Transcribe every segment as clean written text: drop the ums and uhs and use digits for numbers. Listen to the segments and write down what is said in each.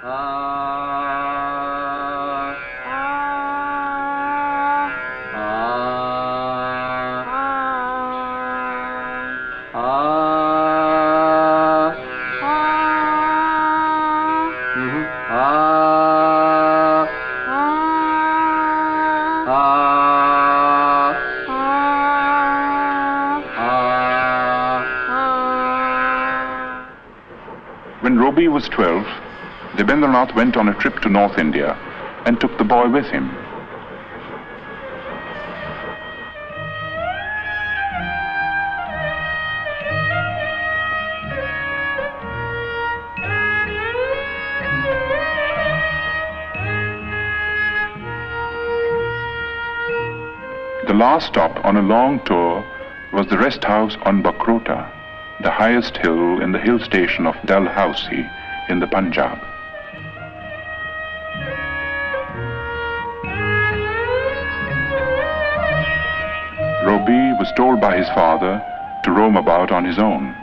When Roby was 12, Rabindranath went on a trip to North India and took the boy with him. The last stop on a long tour was the rest house on Bakrota, the highest hill in the hill station of Dalhousie in the Punjab. Roby was told by his father to roam about on his own.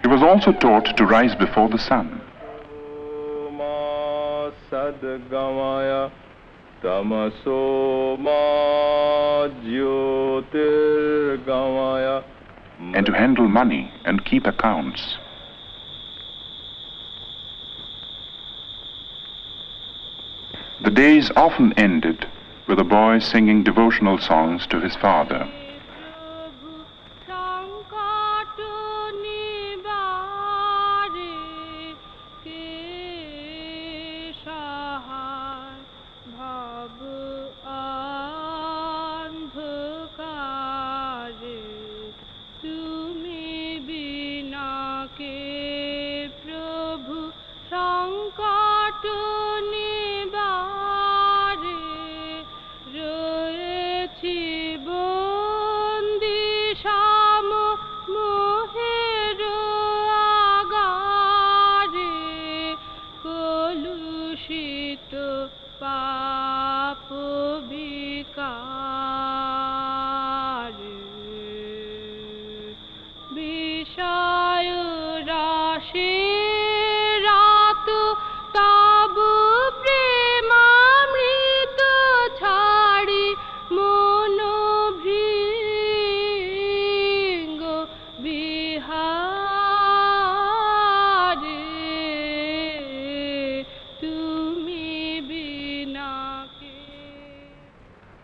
He was also taught to rise before the sun. And to handle money and keep accounts. The days often ended with a boy singing devotional songs to his father.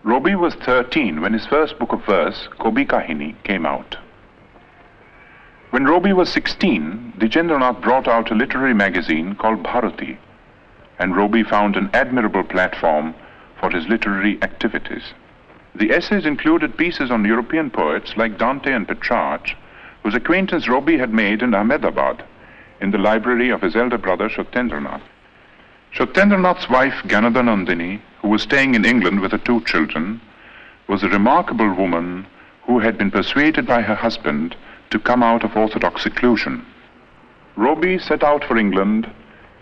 Roby was 13 when his first book of verse, Kobi Kahini, came out. When Roby was 16, Rabindranath brought out a literary magazine called Bharati, and Roby found an admirable platform for his literary activities. The essays included pieces on European poets like Dante and Petrarch, whose acquaintance Roby had made in Ahmedabad, in the library of his elder brother Satyajit. Satyaji's wife, Ganadhanandini, who was staying in England with her 2 children, was a remarkable woman who had been persuaded by her husband to come out of orthodox seclusion. Roby set out for England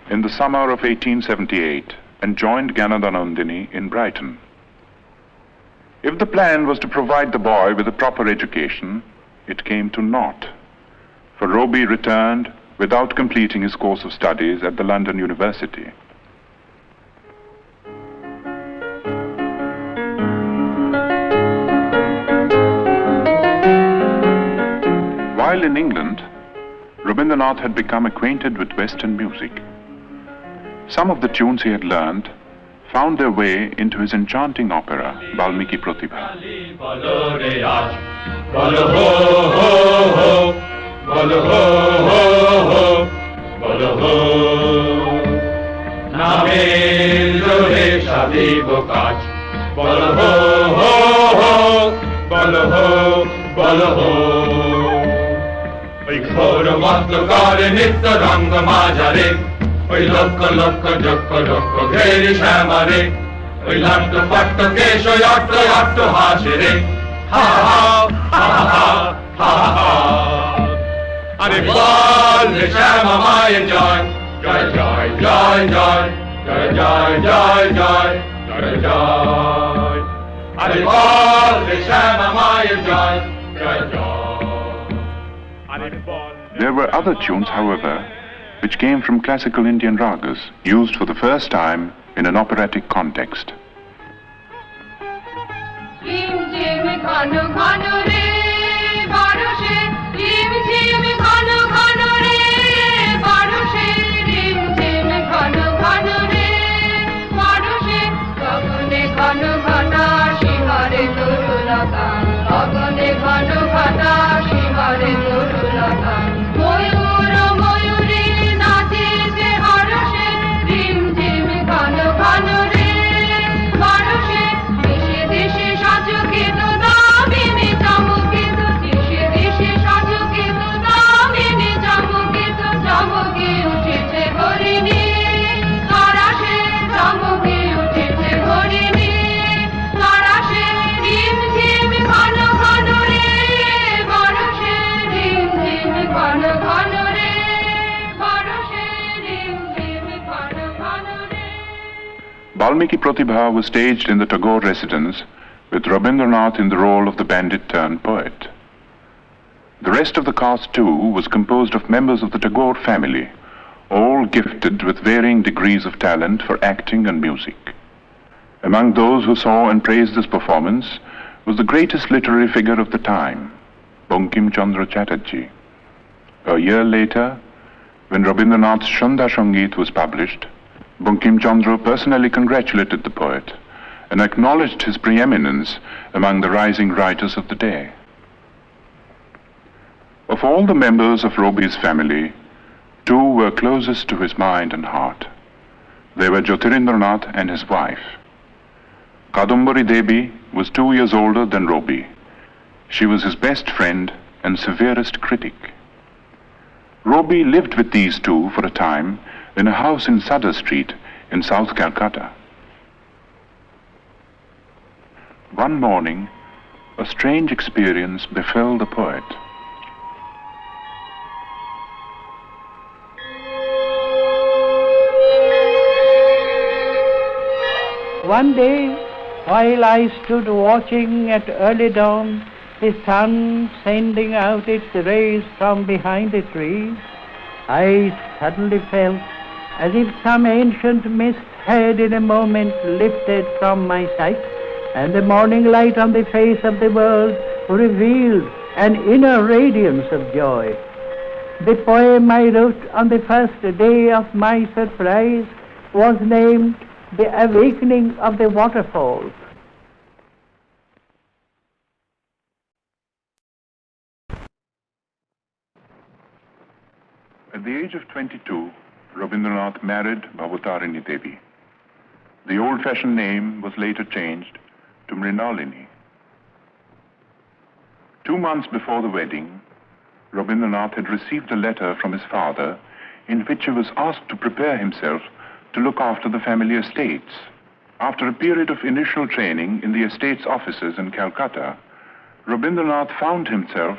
in the summer of 1878 and joined Ganadhanandini in Brighton. If the plan was to provide the boy with a proper education, it came to naught, for Roby returned without completing his course of studies at the London University. While in England, Rabindranath had become acquainted with Western music. Some of the tunes he had learned found their way into his enchanting opera, Valmiki Pratibha. ওই ঘোর মস্তকারে নিত্য রঙ্গ মাঝারে ওই লক্ষ লক্ষ যক্ষ লক্ষ ঘেরি শ্যামারে ওই লাট্ট পাট্ট কেশ অট্ট অট্ট হাসে রে হা হা হা হা হা হা আরে বল রে শ্যামা মায়ের জয় জয় জয় জয় জয় জয় জয় জয় জয় জয় জয় আরে বল রে শ্যামা মায়ের জয় জয় জয় There were other tunes, however, which came from classical Indian ragas, used for the first time in an operatic context. Valmiki Pratibha was staged in the Tagore residence with Rabindranath in the role of the bandit-turned-poet. The rest of the cast, too, was composed of members of the Tagore family, all gifted with varying degrees of talent for acting and music. Among those who saw and praised this performance was the greatest literary figure of the time, Bankim Chandra Chatterjee. A year later, when Rabindranath's Shandha Sangeet was published, Bankim Chandra personally congratulated the poet and acknowledged his preeminence among the rising writers of the day. Of all the members of Roby's family, two were closest to his mind and heart. They were Jyotirindranath and his wife. Kadambari Devi was 2 years older than Roby. She was his best friend and severest critic. Roby lived with these two for a time in a house in Sutter Street in South Calcutta. One morning, a strange experience befell the poet. One day, while I stood watching at early dawn, the sun sending out its rays from behind the trees, I suddenly felt as if some ancient mist had in a moment lifted from my sight, and the morning light on the face of the world revealed an inner radiance of joy. The poem I wrote on the first day of my surprise was named The Awakening of the Waterfalls. At the age of 22, Rabindranath married Bhavatarini Devi. The old-fashioned name was later changed to Mrinalini. 2 months before the wedding, Rabindranath had received a letter from his father in which he was asked to prepare himself to look after the family estates. After a period of initial training in the estates offices in Calcutta, Rabindranath found himself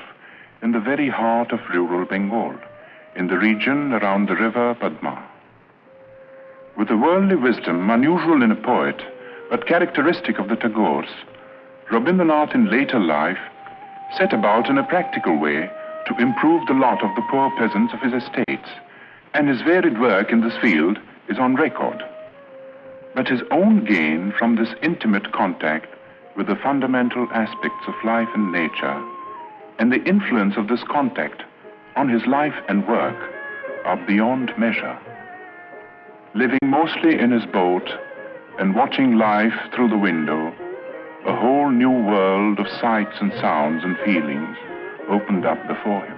in the very heart of rural Bengal, in the region around the river Padma. With a worldly wisdom unusual in a poet, but characteristic of the Tagores, Rabindranath in later life set about in a practical way to improve the lot of the poor peasants of his estates, and his varied work in this field is on record. But his own gain from this intimate contact with the fundamental aspects of life and nature, and the influence of this contact on his life and work, are beyond measure. Living mostly in his boat and watching life through the window, a whole new world of sights and sounds and feelings opened up before him.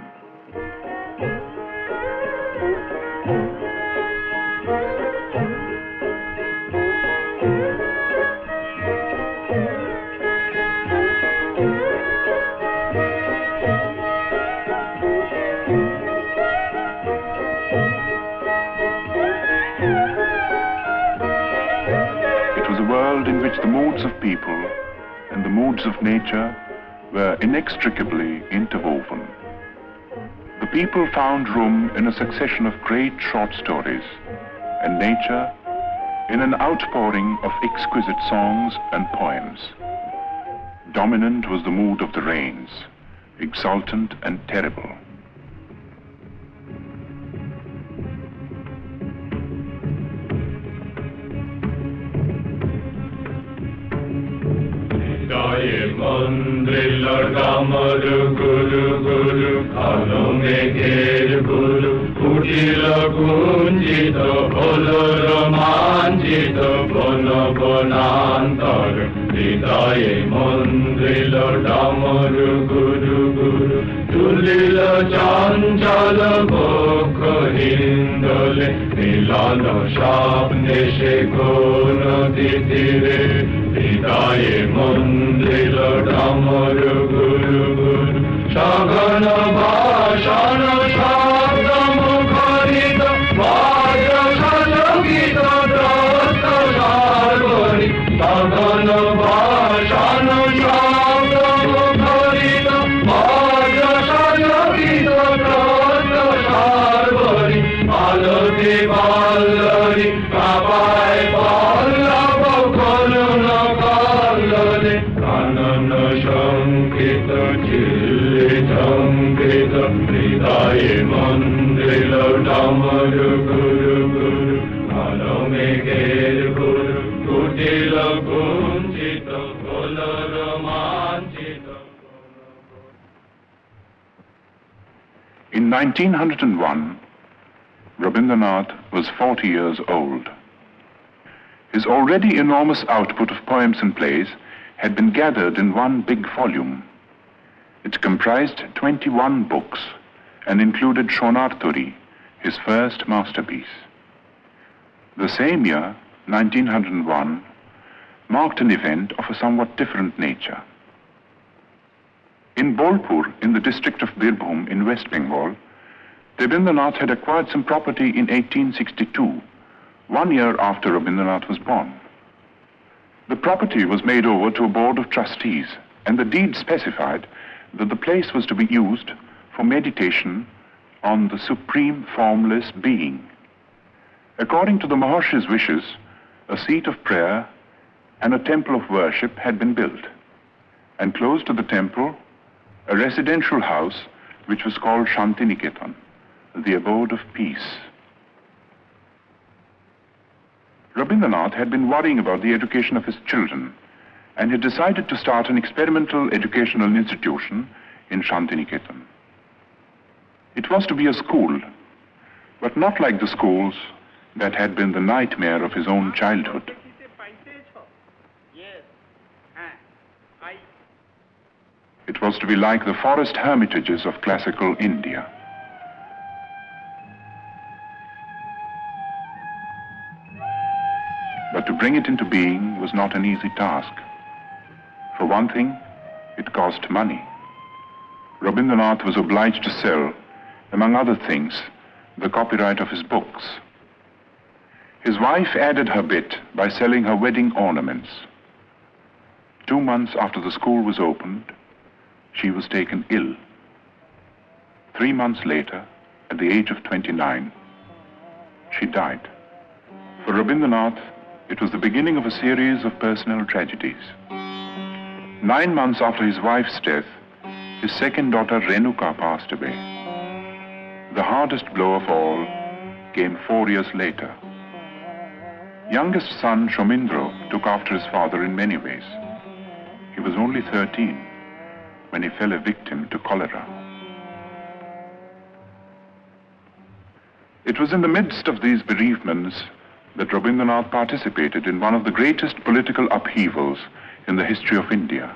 In which the moods of people and the moods of nature were inextricably interwoven. The people found room in a succession of great short stories, and nature in an outpouring of exquisite songs and poems. Dominant was the mood of the rains, exultant and terrible. হৃদয়ে মন্দ্রিল ডামর গুরু গুরু কালো মেঘের গুরু ফুটিল কুঞ্জিত হল রোমাঞ্চিত বন বনান্তর হৃদয়ে মন্দ্রিল ডামর গুরু গুরু তুলিল চঞ্চল বক্ষ হিন্দোলে মিলন স্বপ্নে সে কোন তীরে হৃদয়ে মন্দির ডামর গুরু গুরু সঘন ভাষণ শব্দ মুখরিত বজ্র সঙ্গীত দ্রষ্ট সর্বরি সঘন ভাষণ শব্দ মুখরিত বজ্র সঙ্গীত দ্রষ্ট সর্বরি আলোতে বল্লরি কাপায় পল্লব করুণ কল্লোলে কানন সংকৃত চিল্লি সংকৃত হৃদয়ে মন্দির ডামর গুরু গুরু কালো মেঘের গুরু কুটিল কুঞ্চিত হল রোমাঞ্চিত। In 1901, Rabindranath was 40 years old. His already enormous output of poems and plays had been gathered in one big volume. It comprised 21 books and included Shonarturi, his first masterpiece. The same year, 1901, marked an event of a somewhat different nature. In Bolpur, in the district of Birbhum in West Bengal, Rabindranath had acquired some property in 1862, 1 year after Rabindranath was born. The property was made over to a board of trustees, and the deed specified that the place was to be used for meditation on the supreme formless being. According to the Maharshi's wishes, a seat of prayer and a temple of worship had been built, and close to the temple, a residential house which was called Shantiniketan, the abode of peace. Rabindranath had been worrying about the education of his children and had decided to start an experimental educational institution in Shantiniketan. It was to be a school, but not like the schools that had been the nightmare of his own childhood. It was to be like the forest hermitages of classical India. But to bring it into being was not an easy task. For one thing, it cost money. Rabindranath was obliged to sell, among other things, the copyright of his books. His wife added her bit by selling her wedding ornaments. 2 months after the school was opened, she was taken ill. 3 months later, at the age of 29, she died. For Rabindranath, it was the beginning of a series of personal tragedies. 9 months after his wife's death, his second daughter Renuka passed away. The hardest blow of all came 4 years later. Youngest son Shomindro took after his father in many ways. He was only 13 when he fell a victim to cholera. It was in the midst of these bereavements that Rabindranath participated in one of the greatest political upheavals in the history of India.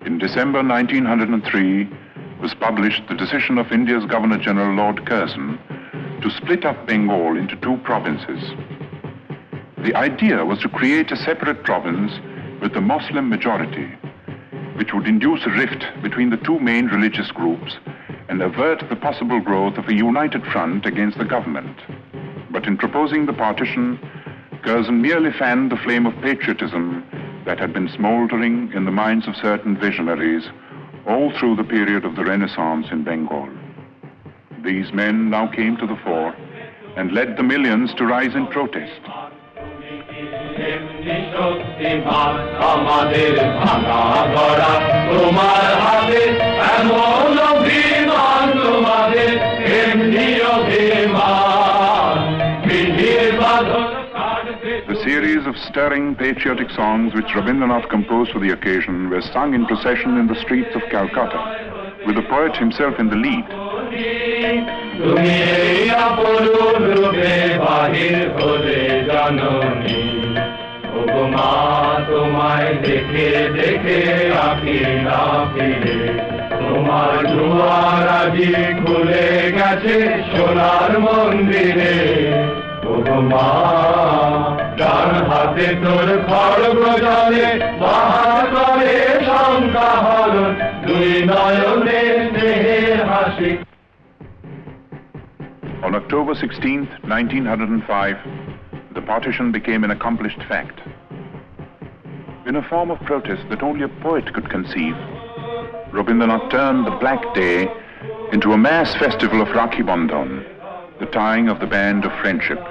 In December 1903 was published the decision of India's Governor-General Lord Curzon to split up Bengal into 2 provinces. The idea was to create a separate province with a Muslim majority, which would induce a rift between the 2 main religious groups and avert the possible growth of a united front against the government. But in proposing the partition, Curzon merely fanned the flame of patriotism that had been smoldering in the minds of certain visionaries all through the period of the Renaissance in Bengal. These men now came to the fore and led the millions to rise in protest. The series of stirring patriotic songs which Rabindranath composed for the occasion were sung in procession in the streets of Calcutta, with the poet himself in the lead. তোমার দুয়ার আজি খুলে গেছে সোনার মন্দিরে ওগো মা ডান হাতে তোর খড়গ জলে বাহার করে শঙ্কা হরণ দুই নয়নে স্নেহের হাসি। On October 16th, 1905, the partition became an accomplished fact. In a form of protest that only a poet could conceive, Rabindranath turned the Black Day into a mass festival of Rakhi Bandhan, the tying of the band of friendship.